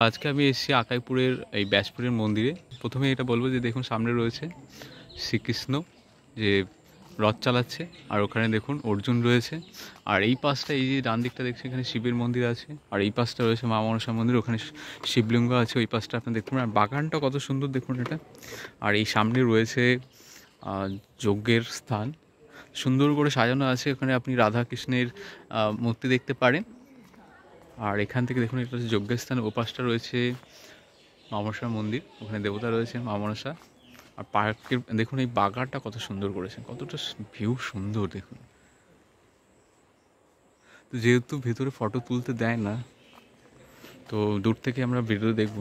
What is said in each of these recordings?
আজকে আমি এসেছি আকাইপুরের এই ব্যাসপুরের মন্দিরে। প্রথমে এটা বলবো যে দেখুন সামনে রয়েছে শ্রীকৃষ্ণ যে রথ চালাচ্ছে, আর ওখানে দেখুন অর্জুন রয়েছে। আর এই পাশটা, এই যে ডান দিকটা দেখছি, এখানে শিবের মন্দির আছে। আর এই পাশটা রয়েছে মা মনসা মন্দির, ওখানে শিবলিঙ্গ আছে। ওই পাশটা আপনি দেখতে পারেন। আর বাগানটা কত সুন্দর দেখুন এটা। আর এই সামনে রয়েছে যজ্ঞের স্থান, সুন্দর করে সাজানো আছে। ওখানে আপনি রাধা কৃষ্ণের মূর্তি দেখতে পারেন। আর এখান থেকে দেখুন এটা হচ্ছে যজ্ঞের স্থান। ওপাশটা রয়েছে মা মনসার মন্দির, ওখানে দেবতা রয়েছে মা মনসা। আর পার্কের দেখুন এই বাগানটা কত সুন্দর করেছে, কতটা ভিউ সুন্দর দেখুন। তো যেহেতু ভেতরে ফটো তুলতে দেয় না, তো দূর থেকে আমরা ভিডিও দেখব।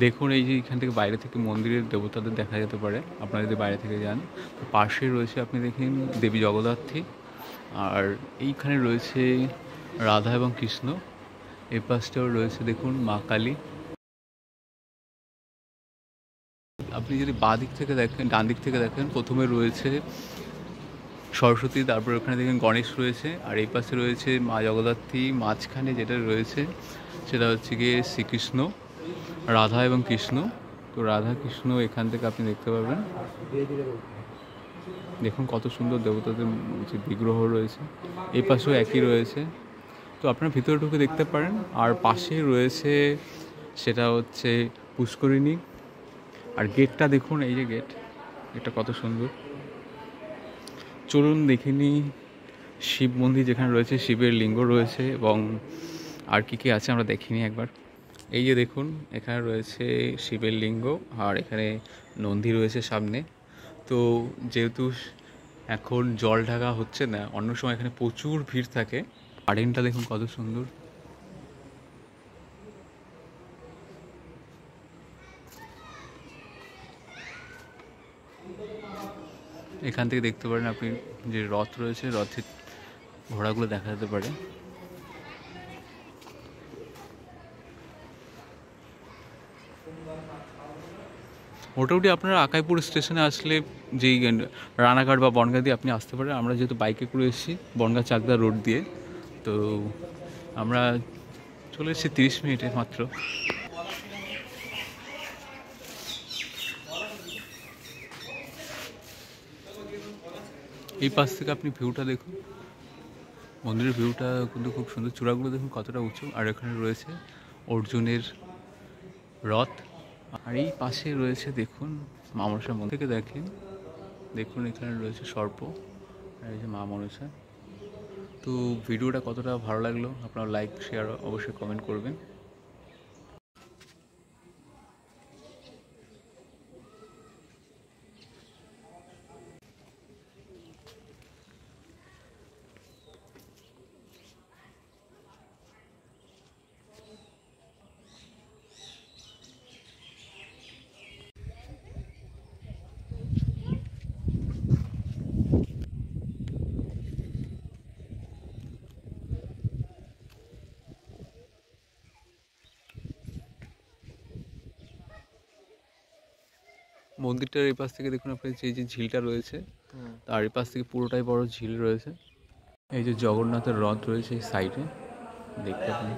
দেখুন এই যে এখান থেকে বাইরে থেকে মন্দিরের দেবতাদের দেখা যেতে পারে আপনারা যদি বাইরে থেকে যান। তো পাশে রয়েছে আপনি দেখেন দেবী জগদ্ধাত্রী। আর এইখানে রয়েছে রাধা এবং কৃষ্ণ। এই পাশটাও রয়েছে দেখুন মা কালী। আপনি যদি বাঁ দিক থেকে দেখেন, ডান দিক থেকে দেখেন, প্রথমে রয়েছে সরস্বতী, তারপরে ওখানে দেখেন গণেশ রয়েছে। আর এই পাশে রয়েছে মা জগদ্ধাত্রী। মাঝখানে যেটা রয়েছে সেটা হচ্ছে গিয়ে শ্রীকৃষ্ণ, রাধা এবং কৃষ্ণ। তো রাধা কৃষ্ণ এখান থেকে আপনি দেখতে পাবেন। দেখুন কত সুন্দর দেবতাদের যে বিগ্রহ রয়েছে। এই পাশেও একই রয়েছে। তো আপনার ভিতরে ঢুকে দেখতে পারেন। আর পাশে রয়েছে সেটা হচ্ছে পুষ্করিণী। আর গেটটা দেখুন, এই যে গেট, এটা কত সুন্দর। চলুন দেখে নিই শিব মন্দির যেখানে রয়েছে, শিবের লিঙ্গ রয়েছে এবং আর কি কি আছে আমরা দেখিনি একবার। এই যে দেখুন এখানে রয়েছে শিবের লিঙ্গ, আর এখানে নন্দী রয়েছে সামনে। তো যেহেতু এখন জল ঢাকা হচ্ছে না, অন্য সময় এখানে প্রচুর ভিড় থাকে। গার্ডেনটা দেখুন কত সুন্দর। এখান থেকে দেখতে পারেন আপনি যে রথ রয়েছে, রথের ঘোড়াগুলো দেখা যেতে পারে। মোটামুটি আপনারা আকাইপুর স্টেশনে আসলে যেই রানাঘাট বা বনগাঁ দিয়ে আপনি আসতে পারেন। আমরা যেহেতু বাইকে করে এসেছি বনগাঁ চাকদা রোড দিয়ে, তো আমরা চলে এসেছি 30 মিনিটে মাত্র। এই পাশ থেকে আপনি ভিউটা দেখুন, মন্দিরের ভিউটা কিন্তু খুব সুন্দর। চূড়াগুলো দেখুন কতটা উঁচু। আর এখানে রয়েছে অর্জুনের রথ। আর এই পাশে রয়েছে দেখুন মা মনসার মন্দির থেকে দেখেন, দেখুন এখানে রয়েছে সর্প, আর এই যে মা মনসা। তো ভিডিওটা কতটা ভালো লাগলো আপনারা লাইক শেয়ার অবশ্যই কমেন্ট করবেন। মন্দিরটার এই পাশ থেকে দেখুন আপনি যে ঝিলটা রয়েছে, তার এই পাশ থেকে পুরোটাই বড় ঝিল রয়েছে। এই যে জগন্নাথের রথ রয়েছে এই সাইডে দেখতে পাবেন।